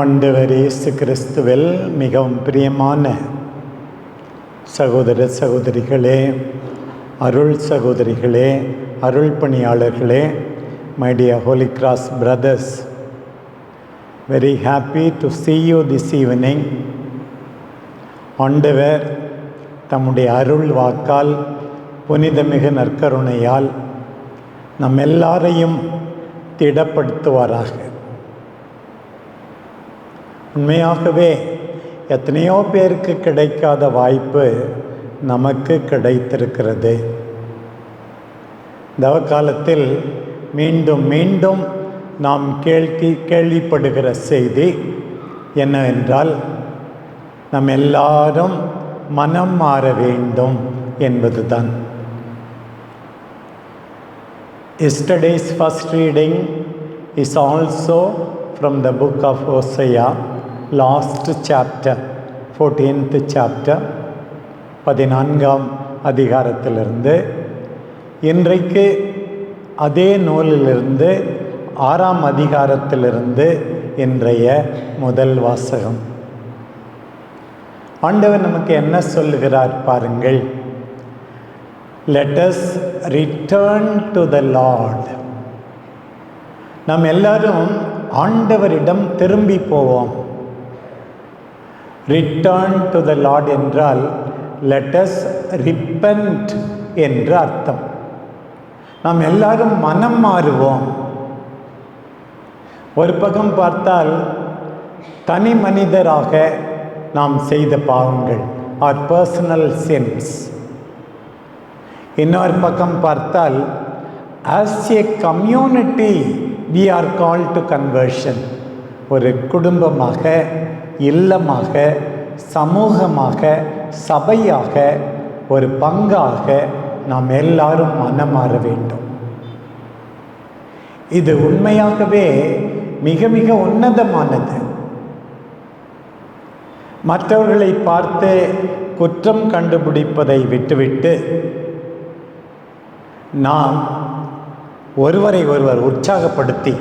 ஆண்டவர் இயேசு கிறிஸ்துவில் மிகவும் பிரியமான சகோதர சகோதரிகளே, அருள் சகோதரிகளே, அருள் பணியாளர்களே, my dear Holy Cross brothers, very happy to see you this evening. ஆண்டவர் தம்முடைய அருள் வாக்கால், புனிதமிகு நற்கருணையால் நம் எல்லாரையும் திடப்படுத்துவாராக. உண்மையாகவே எத்தனையோ பேருக்கு கிடைக்காத வாய்ப்பு நமக்கு கிடைத்திருக்கிறது. தவக்காலத்தில் மீண்டும் மீண்டும் நாம் கேள்விப்படுகிற செய்தி என்னவென்றால், நம் எல்லாரும் மனம் மாற வேண்டும் என்பதுதான். Yesterday's first reading is also from the book of Hosea, last chapter, 14th chapter, 14ஆம் அதிகாரத்திலிருந்து. இன்றைக்கு அதே நூலிலிருந்து 6ஆம் அதிகாரத்திலிருந்து இன்றைய முதல் வாசகம். ஆண்டவர் நமக்கு என்ன சொல்லுகிறார் பாருங்கள். Let us return to the Lord. நாம் எல்லாரும் ஆண்டவரிடம் திரும்பி போவோம். Return to the Lord என்றால் let us repent என்று அர்த்தம். நாம் எல்லாரும் மனம் மாறுவோம். ஒரு பக்கம் பார்த்தால் தனி மனிதராக நாம் செய்த பாவங்கள், our personal sins. இன்னொரு பக்கம் பார்த்தால் as a community we are called to conversion. ஒரு குடும்பமாக, இல்லமாக, சமூகமாக, சபையாக, ஒரு பங்காக நாம் எல்லாரும் மனமாற வேண்டும். இது உண்மையாகவே மிக மிக உன்னதமானது. மற்றவர்களை பார்த்து குற்றம் கண்டுபிடிப்பதை விட்டுவிட்டு நாம் ஒருவரை ஒருவர் உற்சாகப்படுத்தி,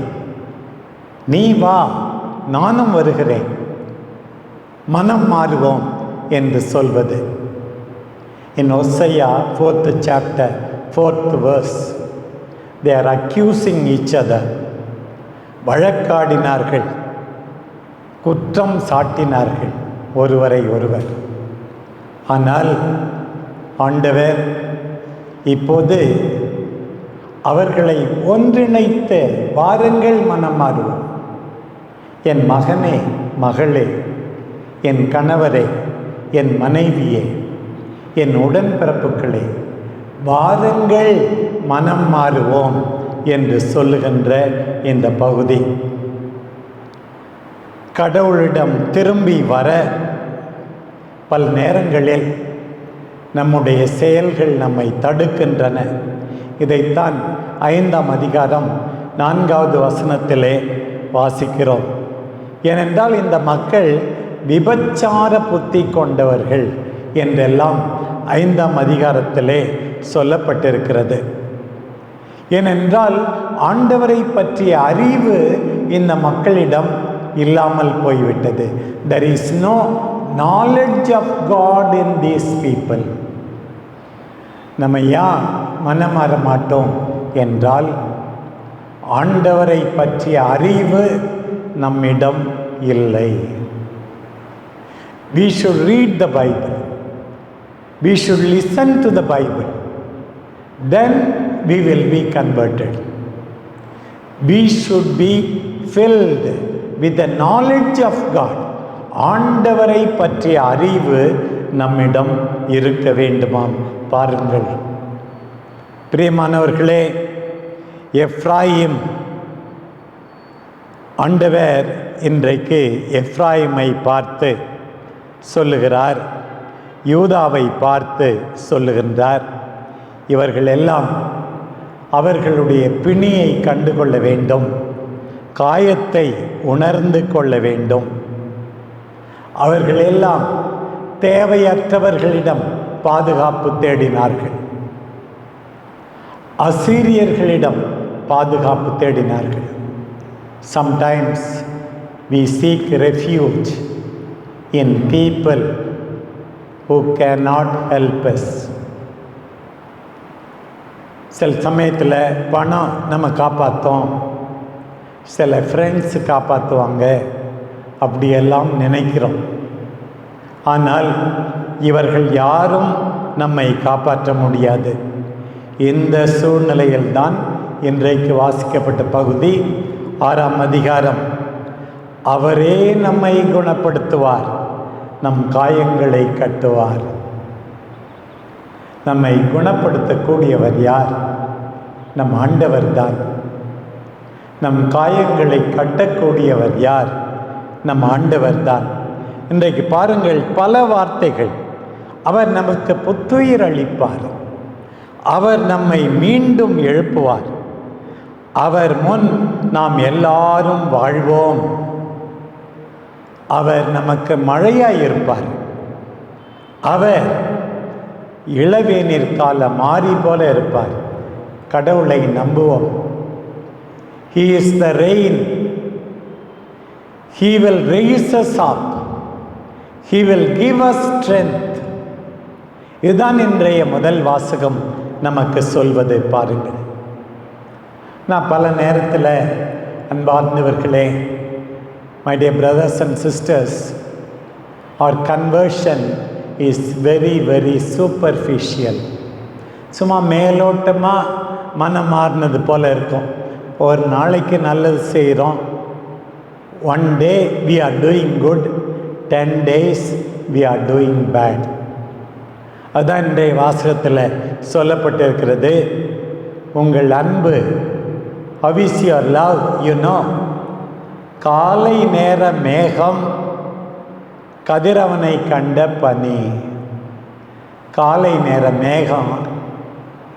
நீ வா, நானும் வருகிறேன், மனம் மாறுவோம் என்று சொல்வது. In Hosea 4th chapter 4th verse, they are accusing each other. வழக்காடினார்கள், குற்றம் சாட்டினார்கள் ஒருவரை ஒருவர். ஆனால் ஆண்டவர் இப்போது அவர்களை ஒன்றிணைத்து, வாருங்கள் மனம் மாறுவோம், என் மகனே, மகளே, என் கணவரே, என் மனைவியே, என் உடன்பிறப்புகளே, வாருங்கள் மனம் மாறுவோம் என்று சொல்லுகின்ற இந்த பகுதி. கடவுளிடம் திரும்பி வர பல நேரங்களில் நம்முடைய செயல்கள் நம்மை தடுக்கின்றன. இதைத்தான் 5ஆம் அதிகாரம் 4வது வசனத்திலே வாசிக்கிறோம். ஏனென்றால் இந்த மக்கள் விபச்சார புத்தி கொண்டவர்கள் என்றெல்லாம் 5ஆம் அதிகாரத்திலே சொல்லப்பட்டிருக்கிறது. ஏனென்றால் ஆண்டவரை பற்றிய அறிவு இந்த மக்களிடம் இல்லாமல் போய்விட்டது. There is no knowledge of God in these people. நம்ம ஏன் மனம் மாற மாட்டோம் என்றால், ஆண்டவரை பற்றிய அறிவு நம்மிடம் இல்லை. We should read the Bible. We should listen to the Bible. Then we will be converted. We should be filled with the knowledge of God. ஆண்டவரை பற்றிய அறிவு நம்மிடம் இருக்க வேண்டுமாம். பாருங்கள் பிரியமானவர்களே, எப்ராயிம், ஆண்டவர் இன்றைக்கு எப்ராயிமை பார்த்து சொல்லுகிறார், யூதாவை பார்த்து சொல்லுகின்றார், இவர்கள் எல்லாம் அவர்களுடைய பிணியை கண்டுகொள்ள வேண்டும், காயத்தை உணர்ந்து கொள்ள வேண்டும். அவர்கள் எல்லாம் தேவையற்றவர்களிடம் பாதுகாப்பு தேடினார்கள், அசீரியர்களிடம் பாதுகாப்பு தேடினார்கள். Sometimes we seek refuge in people who cannot help us. சில சமயத்தில் பணம் நம்ம காப்பாற்றும், சில ஃப்ரெண்ட்ஸு காப்பாற்றுவாங்க அப்படியெல்லாம் நினைக்கிறோம். ஆனால் இவர்கள் யாரும் நம்மை காப்பாற்ற முடியாது. இந்த சூழ்நிலையில்தான் இன்றைக்கு வாசிக்கப்பட்ட பகுதி 6ஆம் அதிகாரம். அவரே நம்மை குணப்படுத்துவார், நம் காயங்களை கட்டுவார். நம்மை குணப்படுத்தக்கூடியவர் யார்? நம் ஆண்டவர் தான். நம் காயங்களை கட்டக்கூடியவர் யார்? நம் ஆண்டவர் தான். இன்றைக்கு பாருங்கள், பல வார்த்தைகள். அவர் நமக்கு புத்துயிர் அளிப்பார், அவர் நம்மை மீண்டும் எழுப்புவார், அவர் முன் நாம் எல்லாரும் வாழ்வோம், அவர் நமக்கு மழையாயிருப்பார், அவர் இளவேநீர் கால மாறி போல இருப்பார். கடவுளை நம்புவோம். He is the rain. He will raise us up. He will give us strength. இதுதான் இன்றைய முதல் வாசகம் நமக்கு சொல்வது. பாருங்கள், நான் பல நேரத்தில் அன்பார்ந்தவர்களே, my dear brothers and sisters, our conversion is very very superficial. சும்மா மேலோட்டமாக மனம் மாறினது போல் இருக்கும். ஒரு நாளைக்கு நல்லது செய்கிறோம், one day we are doing good, 10 days we are doing bad. அதுதான் இன்றைய வாசகத்தில் சொல்லப்பட்டிருக்கிறது. உங்கள் அன்பு, how is your love, you know. காலை நேர மேகம், கதிரவனை கண்ட பனி. காலை நேர மேகம்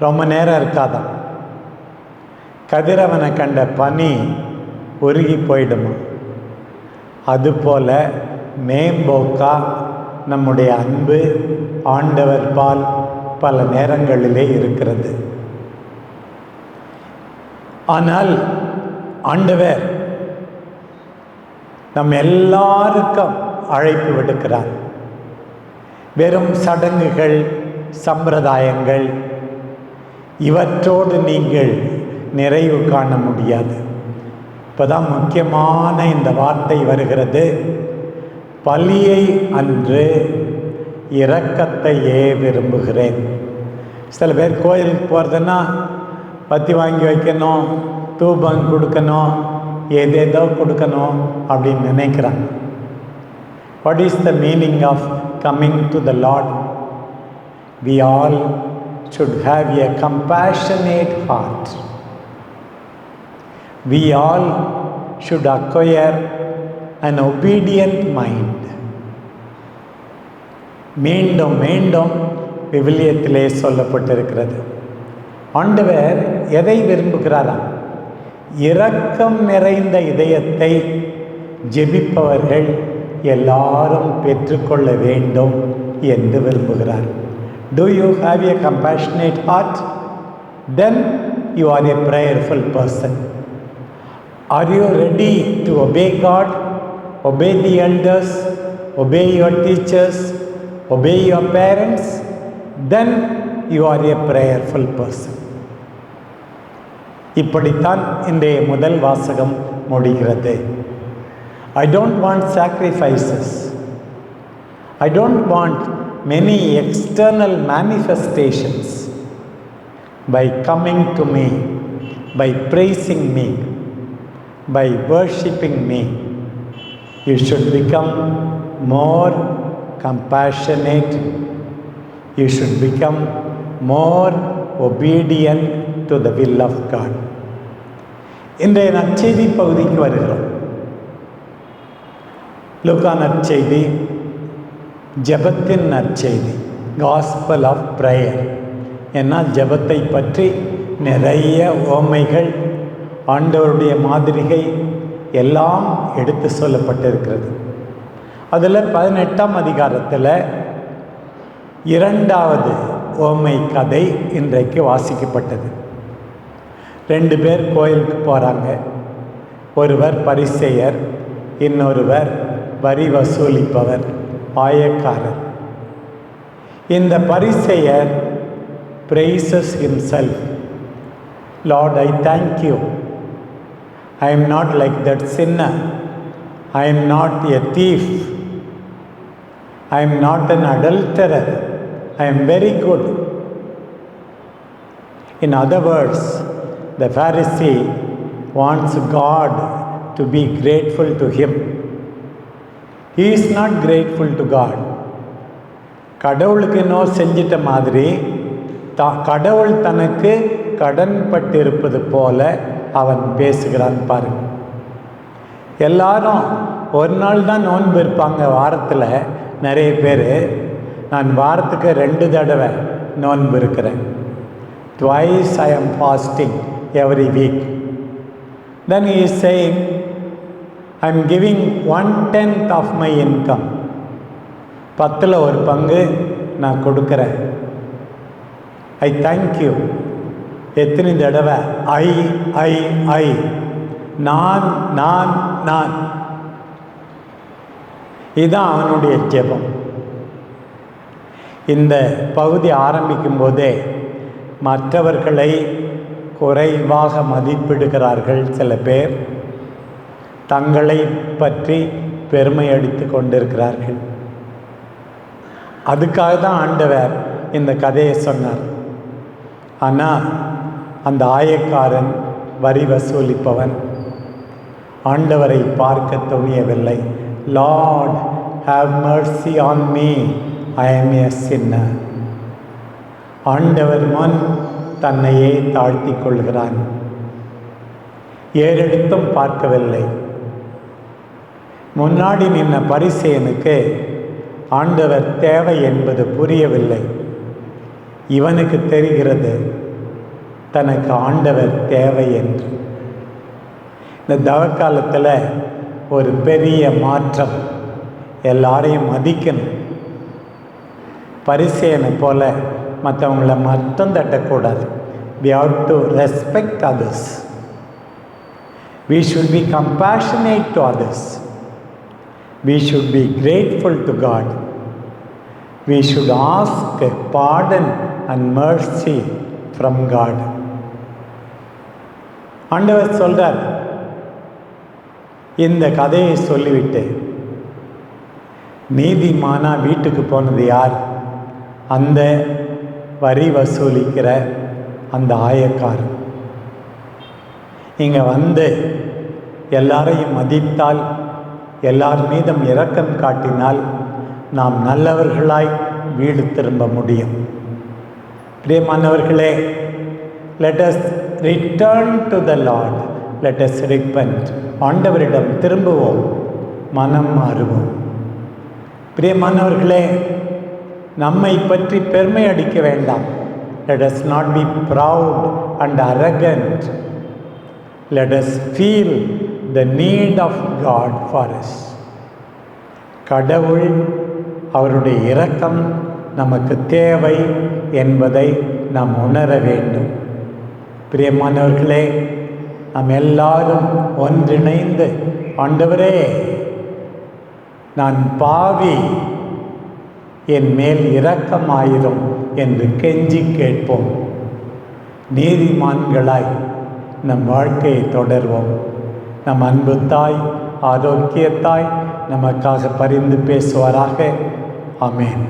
ரொம்ப நேரம் இருக்காதான், கதிரவனை கண்ட பனி உருகி போயிடுமா. அதுபோல மேம்போக்கா நம்முடைய அன்பு ஆண்டவர் பால் பல நேரங்களிலே இருக்கிறது. ஆனால் ஆண்டவர் நம் எல்லாருக்கும் அழைப்பு விடுக்கிறார். வெறும் சடங்குகள், சம்பிரதாயங்கள் இவற்றோடு நீங்கள் நிறைவு காண முடியாது. இப்போதான் முக்கியமான இந்த வார்த்தை வருகிறது. பலியை அன்று இரக்கத்தையே விரும்புகிறேன். சில பேர் கோயிலுக்கு போகிறதுன்னா பத்தி வாங்கி வைக்கணும், தூபம் கொடுக்கணும், ஏதேதோ கொடுக்கணும் அப்படின்னு நினைக்கிறாங்க. What is the meaning of coming to the Lord? We all should have a compassionate heart. We all should acquire an obedient mind. மீண்டும் மீண்டும் விவிலியத்திலே சொல்லப்பட்டிருக்கிறது. ஆண்டவர் எதை விரும்புகிறாரா? இரக்கம் நிறைந்த இதயத்தை ஜெபிப்பவர்கள் எல்லாரும் பெற்றுக்கொள்ள வேண்டும் என்று விரும்புகிறார். Do you have a compassionate heart? Then you are a prayerful person. Are you ready to obey God, obey the elders, obey your teachers, obey your parents? Then you are a prayerful person. இப்படித்தான் இன்றைய முதல் வாசகம் முடிகிறது. I don't want sacrifices. I don't want many external manifestations. By coming to me, by praising me, by worshipping me, you should become more compassionate. You should become more obedient to the will of God. இன்றைய நற்செய்தி பகுதிக்கு வருகிறோம். லூக்கா நற்செய்தி ஜெபத்தின் நற்செய்தி, gospel of prayer. ஏன்னா ஜெபத்தை பற்றி நிறைய உவமைகள், ஆண்டவருடைய மாதிரிகை எல்லாம் எடுத்து சொல்லப்பட்டிருக்கிறது. அதில் 18ஆம் அதிகாரத்தில் 2வது உவமை கதை இன்றைக்கு வாசிக்கப்பட்டது. 2 பேர் கோயிலுக்கு போகிறாங்க. ஒருவர் பரிசேயர், இன்னொருவர் வரி வசூலிப்பவர், ஆயக்காரர். இந்த பரிசேயர் praises himself. Lord, I thank you. I am not like that sinner. I am not a thief. I am not an adulterer. I am very good. In other words, the Pharisee wants God to be grateful to him. He is not grateful to God. கடவுளுக்கு இன்னும் செஞ்சிட்ட மாதிரி கடவுள் தனக்கு கடன்பட்டிருப்பது போல அவன் பேசுகிறான் பாருங்க. எல்லாரும் ஒரு நாள் தான் நோன்பு இருப்பாங்க வாரத்தில். நிறைய பேர் நான் வாரத்துக்கு 2 தடவை நோன்பு இருக்கிறேன். Twice I am fasting every week. Then he is saying, I am giving 1/10 of my income. 10ல் ஒரு பங்கு நான் கொடுக்குறேன். I thank you. எத்தனை தடவை ஐ நான். இதுதான் அவனுடைய ஜெபம். இந்த பகுதி ஆரம்பிக்கும் போதே மற்றவர்களை குறைவாக மதிப்பிடுகிறார்கள் சில பேர். தங்களை பற்றி பெருமை அடித்து கொண்டிருக்கிறார்கள். அதுக்காக தான் ஆண்டவர் இந்த கதையை சொன்னார். ஆனால் அந்த ஆயக்காரன், வரி வசூலிப்பவன், ஆண்டவரை பார்க்க துணியவில்லை. Lord, have mercy on me, I am a sinner. ஆண்டவர் முன் தன்னையே தாழ்த்தி கொள்கிறான். ஏறெடுத்தும் பார்க்கவில்லை. முன்னாடி நின்ன பரிசேயனுக்கு ஆண்டவர் தேவை என்பது புரியவில்லை. இவனுக்கு தெரிகிறது தனக்கு ஆண்டவர் தேவை என்று. இந்த தவக்காலத்தில் ஒரு பெரிய மாற்றம். எல்லாரையும் மதிக்கணும். பரிசேயனை போல மற்றவங்கள மட்டும் தட்டக்கூடாது. We have to respect others. We should be compassionate to others. We should be grateful to God. We should ask pardon and mercy from God. ஆண்டவர் சொல்றார். இந்த கதையை சொல்லிவிட்டு நீதிமானா வீட்டுக்கு போனது யார்? அந்த வரி வசூலிக்கிற அந்த ஆயக்காரன். இங்கே வந்து எல்லாரையும் மதித்தால், எல்லார் மீதும் இரக்கம் காட்டினால் நாம் நல்லவர்களாய் வீடு திரும்ப முடியும். பிரியமானவர்களே, let us return to the Lord. Let us repent. ஆண்டவரிடம் திரும்புவோம், மனம் மாறுவோம். பிரியமானவர்களே, நம்மை பற்றி பெருமை அடிக்க வேண்டாம். Let us not be proud and arrogant. Let us feel the need of God for us. கடவுள், அவருடைய இரக்கம் நமக்கு தேவை என்பதை நாம் உணர வேண்டும். பிரியமானவர்களே, நாம் எல்லாரும் ஒன்றிணைந்து, ஆண்டவரே நான் பாவி, என் மேல் இரக்கமாயிரும் என்று கெஞ்சி கேட்போம். நீதிமான்களாய் நம் வாழ்க்கையை தொடர்வோம். நம் அன்பு தாய், ஆரோக்கியத்தாய் நமக்காக பரிந்து பேசுவாராக. ஆமென்.